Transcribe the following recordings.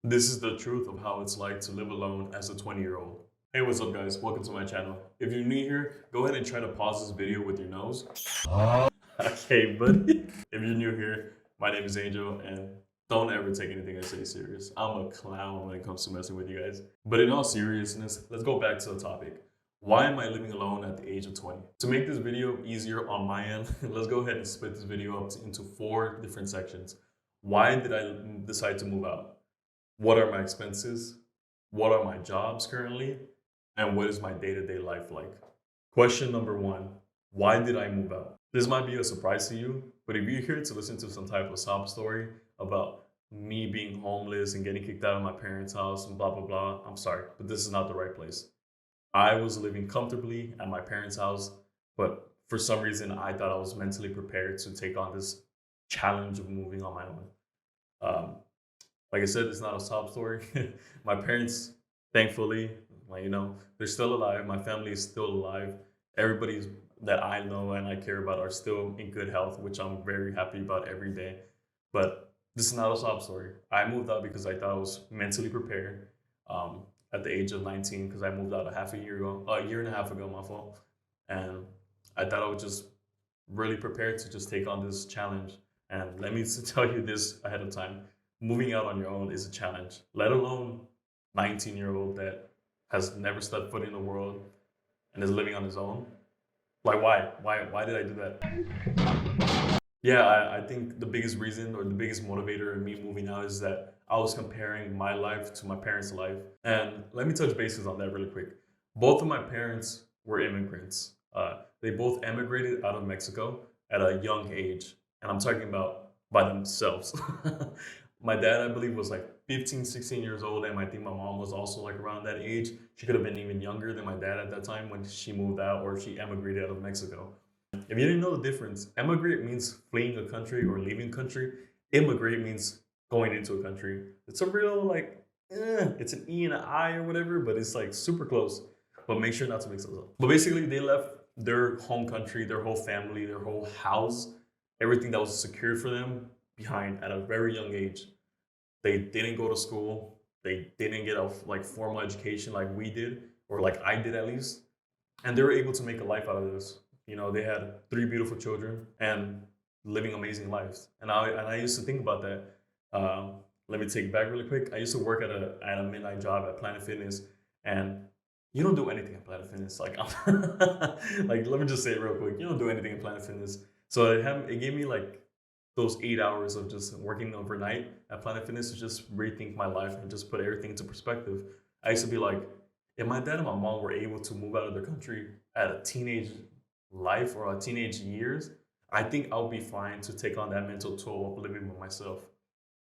This is the truth of how it's like to live alone as a 20-year-old. Hey, what's up guys? Welcome to my channel. If you're new here, go ahead and try to pause this video with your nose. Okay, but if you're new here, my name is Angel and don't ever take anything I say serious. I'm a clown when it comes to messing with you guys. But in all seriousness, let's go back to the topic. Why am I living alone at the age of 20? To make this video easier on my end, let's go ahead and split this video up into 4 different sections. Why did I decide to move out? What are my expenses? What are my jobs currently? And what is my day-to-day life like? Question number 1, why did I move out? This might be a surprise to you, but if you're here to listen to some type of sob story about me being homeless and getting kicked out of my parents' house and blah, blah, blah, I'm sorry, but this is not the right place. I was living comfortably at my parents' house, but for some reason, I thought I was mentally prepared to take on this challenge of moving on my own. Um, like I said, it's not a sob story. My parents, thankfully, they're still alive. My family is still alive. Everybody that I know and I care about are still in good health, which I'm very happy about every day. But this is not a sob story. I moved out because I thought I was mentally prepared um, at the age of 19 because I moved out a year and a half ago, my fault. And I thought I was just really prepared to just take on this challenge. And let me tell you this ahead of time, moving out on your own is a challenge, let alone 19-year-old that has never stepped foot in the world and is living on his own. Like, why did I do that? Yeah, I think the biggest reason or the biggest motivator in me moving out is that I was comparing my life to my parents' life. And let me touch bases on that really quick. Both of my parents were immigrants. They both emigrated out of Mexico at a young age. And I'm talking about by themselves. My dad, I believe, was like 15, 16 years old. And I think my mom was also like around that age. She could have been even younger than my dad at that time when she moved out or she emigrated out of Mexico. If you didn't know the difference, emigrate means fleeing a country or leaving country. Immigrate means going into a country. It's a real it's an E and an I or whatever, but it's like super close. But make sure not to mix those up. But basically, they left their home country, their whole family, their whole house, everything that was secured for them behind at a very young age. They didn't go to school. They didn't get a like formal education like we did, or like I did at least, and they were able to make a life out of this. They had 3 beautiful children and living amazing lives. And I used to think about that. Um, Let me take it back really quick. I used to work at a midnight job at Planet Fitness, and you don't do anything at Planet Fitness. Like, like let me just say it real quick. You don't do anything at Planet Fitness. So it gave me like those 8 hours of just working overnight at Planet Fitness to just rethink my life and just put everything into perspective. I used to be like, if my dad and my mom were able to move out of their country at a teenage life or a teenage years, I think I'll be fine to take on that mental toll of living with myself.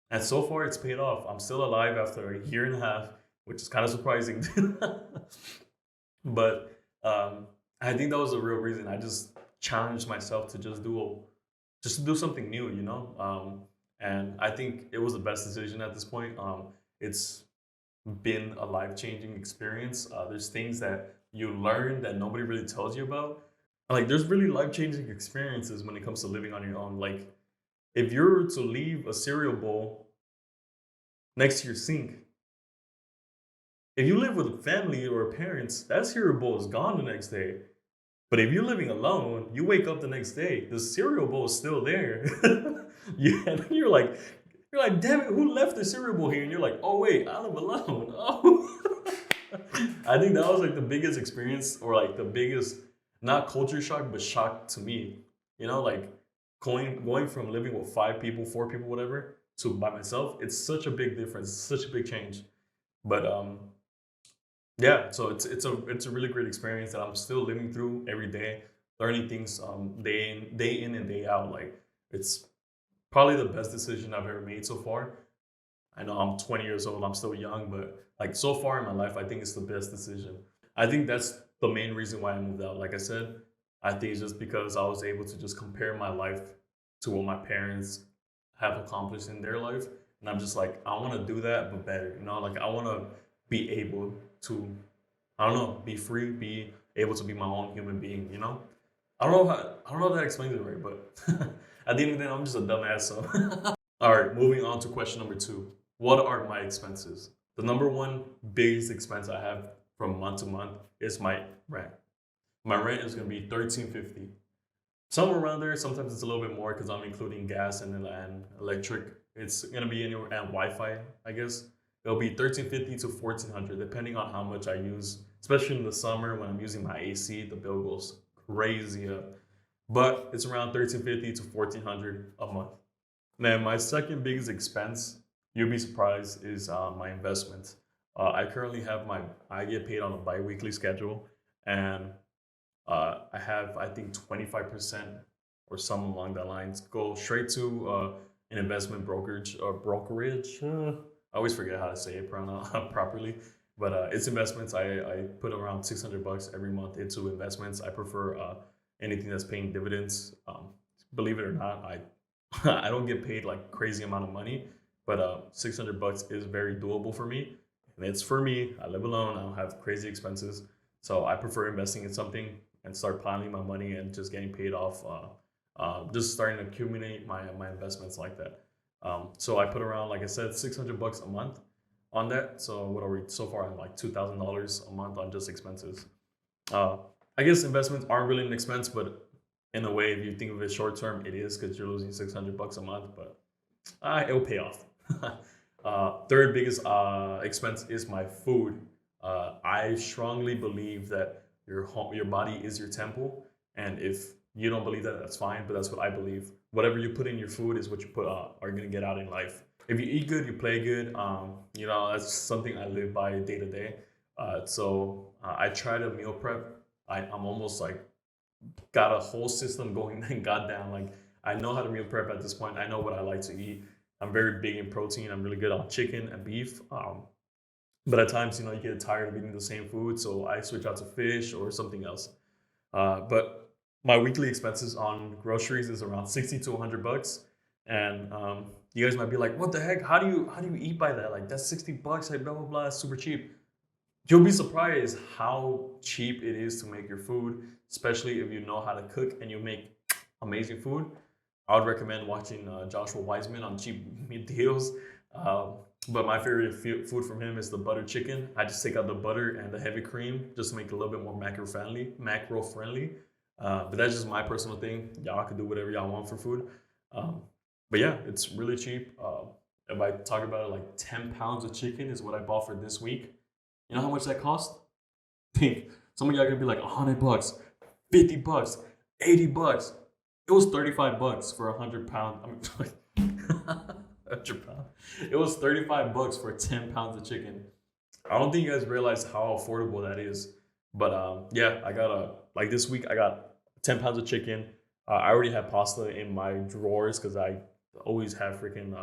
And so far, it's paid off. I'm still alive after a year and a half, which is kind of surprising. But I think that was the real reason. I just challenged myself to just to do something new, and I think it was the best decision at this point. It's been a life-changing experience. There's things that you learn that nobody really tells you about. Like there's really life-changing experiences when it comes to living on your own. Like if you're to leave a cereal bowl next to your sink, if you live with a family or parents, that cereal bowl is gone the next day. But if you're living alone, you wake up the next day, the cereal bowl is still there. And you're like, damn it, who left the cereal bowl here? And you're like, oh wait, I live alone. Oh. I think that was like the biggest experience or like the biggest, not culture shock, but shock to me. Like going from living with 5 people, 4 people, whatever, to by myself, it's such a big difference, such a big change. But yeah, so it's a really great experience that I'm still living through every day, learning things day in and day out. Like it's probably the best decision I've ever made so far. I know I'm 20 years old, I'm still young, but like so far in my life, I think it's the best decision. I think that's the main reason why I moved out. Like I said, I think it's just because I was able to just compare my life to what my parents have accomplished in their life. And I'm just like, I want to do that, but better. Like I want to be able to, I don't know, be free, be able to be my own human being. I don't know if that explains it right, but at the end of the day, I'm just a dumbass. So, all right, moving on to question number 2. what are my expenses? The number one biggest expense I have from month to month is my rent. My rent is gonna be $13.50. Somewhere around there. Sometimes it's a little bit more because I'm including gas and electric. It's gonna be anywhere, and Wi-Fi, I guess. It'll be 1350 to 1400 depending on how much I use. Especially in the summer when I'm using my AC, the bill goes crazy up. But it's around 1350 to 1400 a month. Now, my second biggest expense, you'll be surprised, is my investments. I get paid on a bi-weekly schedule, and I have, I think, 25% or something along that lines go straight to an investment brokerage. I always forget how to say it properly, but it's investments. I put around $600 every month into investments. I prefer anything that's paying dividends. Believe it or not, I I don't get paid like crazy amount of money, but $600 is very doable for me, and it's for me. I live alone. I don't have crazy expenses, so I prefer investing in something and start piling my money and just getting paid off. Just starting to accumulate my investments like that. So I put around, like I said, $600 a month on that. So what are we so far? I'm like $2,000 a month on just expenses. Uh, I guess investments aren't really an expense, but in a way, if you think of it short term, it is because you're losing $600 a month, but it'll pay off. Third biggest expense is my food. I strongly believe that your body is your temple, and if you don't believe that, that's fine. But that's what I believe. Whatever you put in your food is what you put are gonna get out in life. If you eat good, you play good. That's something I live by day to day. I try to meal prep. I'm almost like got a whole system going. And goddamn, like I know how to meal prep at this point. I know what I like to eat. I'm very big in protein. I'm really good on chicken and beef. But at times, you get tired of eating the same food, so I switch out to fish or something else. But my weekly expenses on groceries is around 60 to $100, and you guys might be like, "What the heck? How do you eat by that? Like that's $60, like blah blah blah, it's super cheap." You'll be surprised how cheap it is to make your food, especially if you know how to cook and you make amazing food. I would recommend watching Joshua Wiseman on cheap meat deals. Uh, but my favorite food from him is the butter chicken. I just take out the butter and the heavy cream just to make it a little bit more macro friendly. But that's just my personal thing. Y'all can do whatever y'all want for food. Um, but yeah, it's really cheap. If I talk about it, like 10 pounds of chicken is what I bought for this week. You know how much that cost? Think some of y'all gonna be like $100, $50, $80. It was $35 for 100 pound. I mean, 100 pound. It was $35 for 10 pounds of chicken. I don't think you guys realize how affordable that is. But yeah, I got like this week I got 10 pounds of chicken. I already have pasta in my drawers because I always have freaking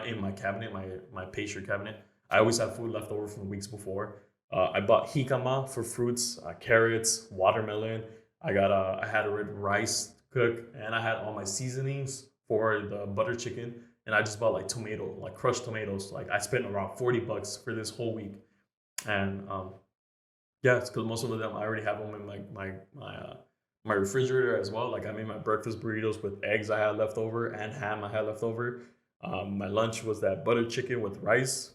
in my cabinet, my pastry cabinet. I always have food left over from weeks before. I bought jicama for fruits, carrots, watermelon. I had a red rice cook, and I had all my seasonings for the butter chicken. And I just bought like like crushed tomatoes. Like I spent around $40 for this whole week, and yeah, it's because most of them I already have them in my refrigerator as well. Like I made my breakfast burritos with eggs I had left over and ham I had left over. My lunch was that butter chicken with rice,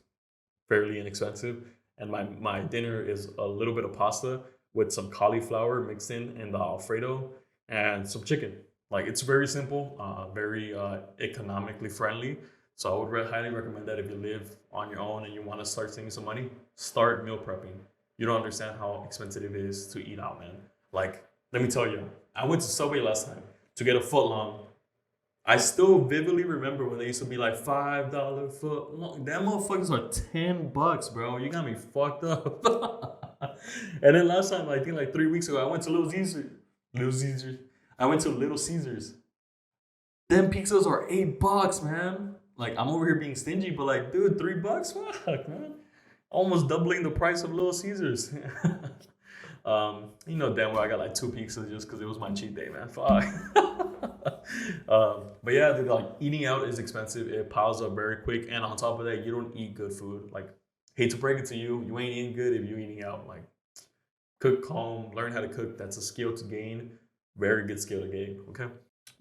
fairly inexpensive. And my dinner is a little bit of pasta with some cauliflower mixed in the Alfredo and some chicken. Like it's very simple, very economically friendly. So I would highly recommend that if you live on your own and you want to start saving some money, start meal prepping. You don't understand how expensive it is to eat out, man. Like, let me tell you, I went to Subway last time to get a foot long. I still vividly remember when they used to be like $5 foot long. Them motherfuckers are $10, bro. You got me fucked up. And then last time, I think like 3 weeks ago, I went to Little Caesars. Little Caesars. I went to Little Caesars. Them pizzas are $8, man. Like I'm over here being stingy, but like, dude, $3, fuck, man. Almost doubling the price of Little Caesars. Damn well I got like 2 pizzas just because it was my cheat day, man. Fuck. But yeah, dude, like eating out is expensive. It piles up very quick, and on top of that, you don't eat good food. Like, hate to break it to you, you ain't eating good if you eating out. Like, cook home, learn how to cook. That's a skill to gain. Very good skill to gain. Okay,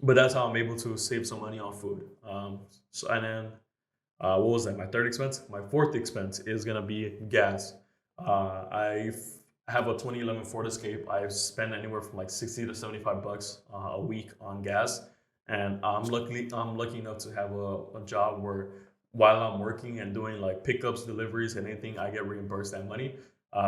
but that's how I'm able to save some money on food. So and then What was that? My third expense. My fourth expense is gonna be gas. I have a 2011 Ford Escape. I spend anywhere from like 60 to 75 bucks a week on gas, and I'm lucky enough to have a job where while I'm working and doing like pickups, deliveries, and anything, I get reimbursed that money.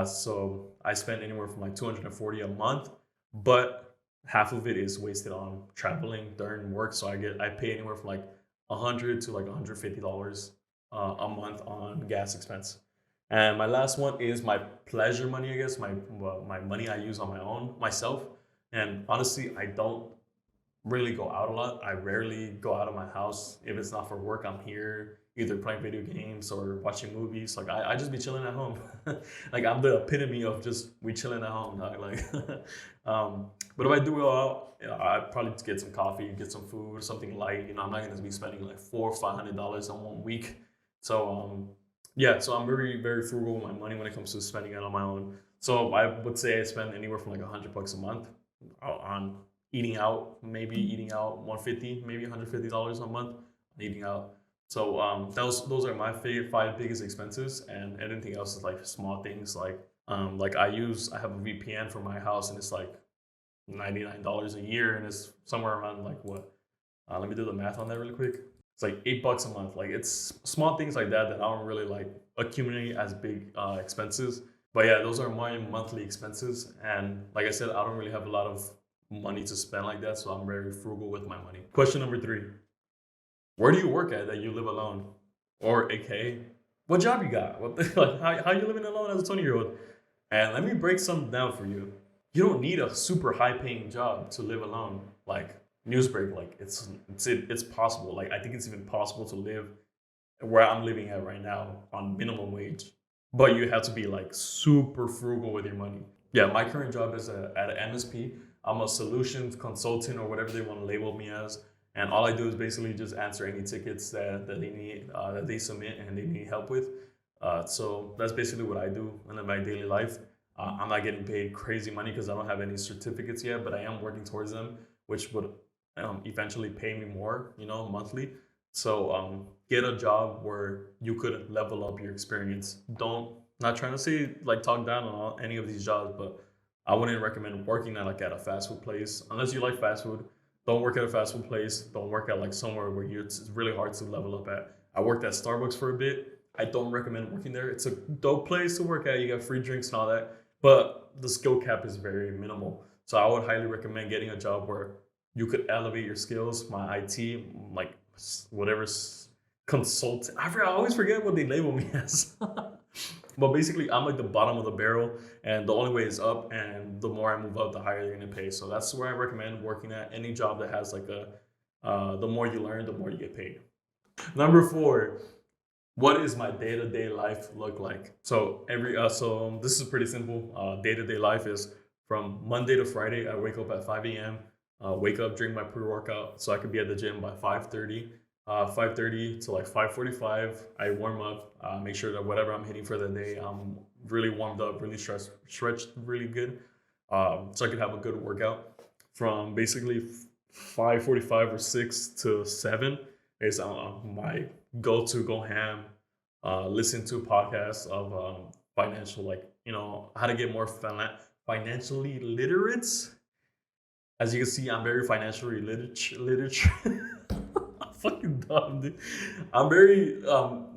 So I spend anywhere from like 240 a month, but half of it is wasted on traveling during work. So I pay anywhere from like 100 to like $150 a month on gas expense. And my last one is my pleasure money, I guess, my money I use on my own myself. And honestly, I don't really go out a lot. I rarely go out of my house. If it's not for work, I'm here either playing video games or watching movies. Like I just be chilling at home. Like I'm the epitome of just we chilling at home. Dog. Like, but if I do go out, I probably get some coffee, get some food, something light. I'm not gonna be spending like $400 or $500 on one week. So yeah, so I'm very frugal with my money when it comes to spending it on my own. So I would say I spend anywhere from like $100 a month on eating out, maybe eating out 150, maybe $150 a month eating out. So those are my five biggest expenses, and anything else is like small things like I have a VPN for my house, and it's like $99 a year, and it's somewhere around like what? Let me do the math on that really quick. It's like $8 a month. Like it's small things like that that I don't really like accumulate as big expenses. But yeah, those are my monthly expenses, and like I said, I don't really have a lot of money to spend like that, so I'm very frugal with my money. Question number 3: where do you work at that you live alone, or aka, what job you got? What the, like how you living alone as a 20-year-old? And let me break something down for you. You don't need a super high paying job to live alone. Like Newsbreak, like it's possible. Like I think it's even possible to live where I'm living at right now on minimum wage, but you have to be like super frugal with your money. Yeah, my current job is at an MSP. I'm a solutions consultant or whatever they want to label me as, and all I do is basically just answer any tickets that they need that they submit and they need help with. So that's basically what I do in my daily life. I'm not getting paid crazy money because I don't have any certificates yet, but I am working towards them, which would eventually pay me more, monthly. So get a job where you could level up your experience. Don't not trying to say like talk down on any of these jobs, but I wouldn't recommend working at a fast food place unless you like fast food. Don't work at a fast food place. Don't work at like somewhere where it's really hard to level up at. I worked at Starbucks for a bit. I don't recommend working there. It's a dope place to work at. You got free drinks and all that, but the skill cap is very minimal. So I would highly recommend getting a job where you could elevate your skills. My IT, like whatever consultant. I always forget what they label me as. But basically, I'm like the bottom of the barrel, and the only way is up. And the more I move up, the higher they're gonna pay. So that's where I recommend working at. Any job that has like the more you learn, the more you get paid. Number 4, what is my day-to-day life look like? So this is pretty simple. Day-to-day life is from Monday to Friday. I wake up at 5 a.m. Wake up, drink my pre-workout so I could be at the gym by 5:30. 5:30 to like 5:45. I warm up, make sure that whatever I'm hitting for the day, I'm really warmed up, really stretched really good, so I could have a good workout. From basically 5:45 or 6 to 7 is my go ham, listen to podcasts of financial, like how to get more financially literate. As you can see, I'm very financially literate. I'm fucking dumb, dude. I'm very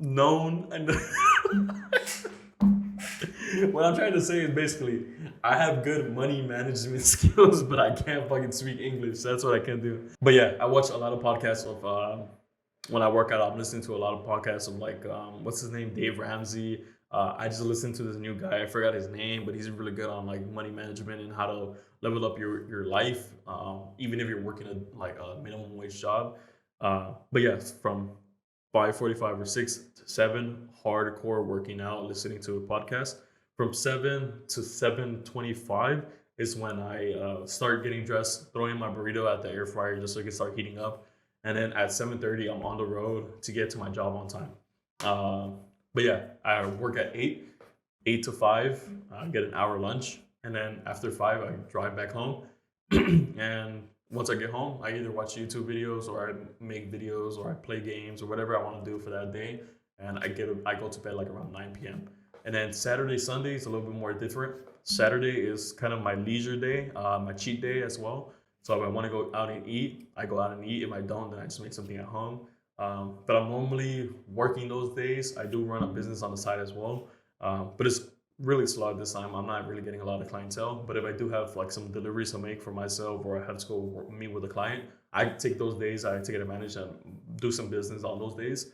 known, and what I'm trying to say is basically I have good money management skills, but I can't fucking speak English. That's what I can do. But yeah, I watch a lot of podcasts of when I work out. I'm listening to a lot of podcasts of like what's his name, Dave Ramsey. I just listened to this new guy. I forgot his name, but he's really good on like money management and how to level up your life, even if you're working a minimum wage job. But yes, from 5:45 or 6 to 7, hardcore working out, listening to a podcast. From 7 to 7:25 is when I start getting dressed, throwing my burrito at the air fryer just so it can start heating up. And then at 7:30, I'm on the road to get to my job on time. But yeah, I work at 8 to 5, I get an hour lunch. And then after 5, I drive back home. And once I get home, I either watch YouTube videos or I make videos or I play games or whatever I want to do for that day. And I go to bed like around 9 p.m. And then Saturday, Sunday is a little bit more different. Saturday is kind of my leisure day, my cheat day as well. So if I want to go out and eat, I go out and eat. If I don't, then I just make something at home. But I'm normally working those days. I do run a business on the side as well. But it's really slow at this time. I'm not really getting a lot of clientele. But if I do have like some deliveries to make for myself or I have to go meet with a client, I take those days, I take advantage and do some business on those days.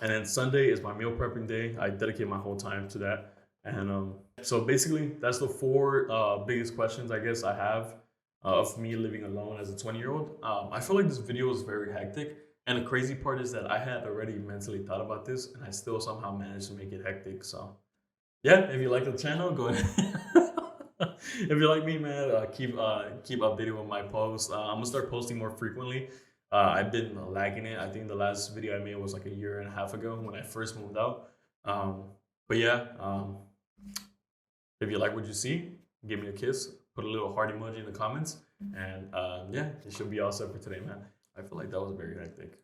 And then Sunday is my meal prepping day. I dedicate my whole time to that. And so basically, that's the four biggest questions I guess I have of me living alone as a 20-year-old. I feel like this video is very hectic. And the crazy part is that I had already mentally thought about this and I still somehow managed to make it hectic. So yeah, if you like the channel, go ahead. If you like me, man, keep updated with my posts. I'm gonna start posting more frequently. I've been lagging it. I think the last video I made was like a year and a half ago when I first moved out. Um, but yeah, if you like what you see, give me a kiss, put a little heart emoji in the comments, and yeah, it should be all set for today, man. I feel like that was very hectic.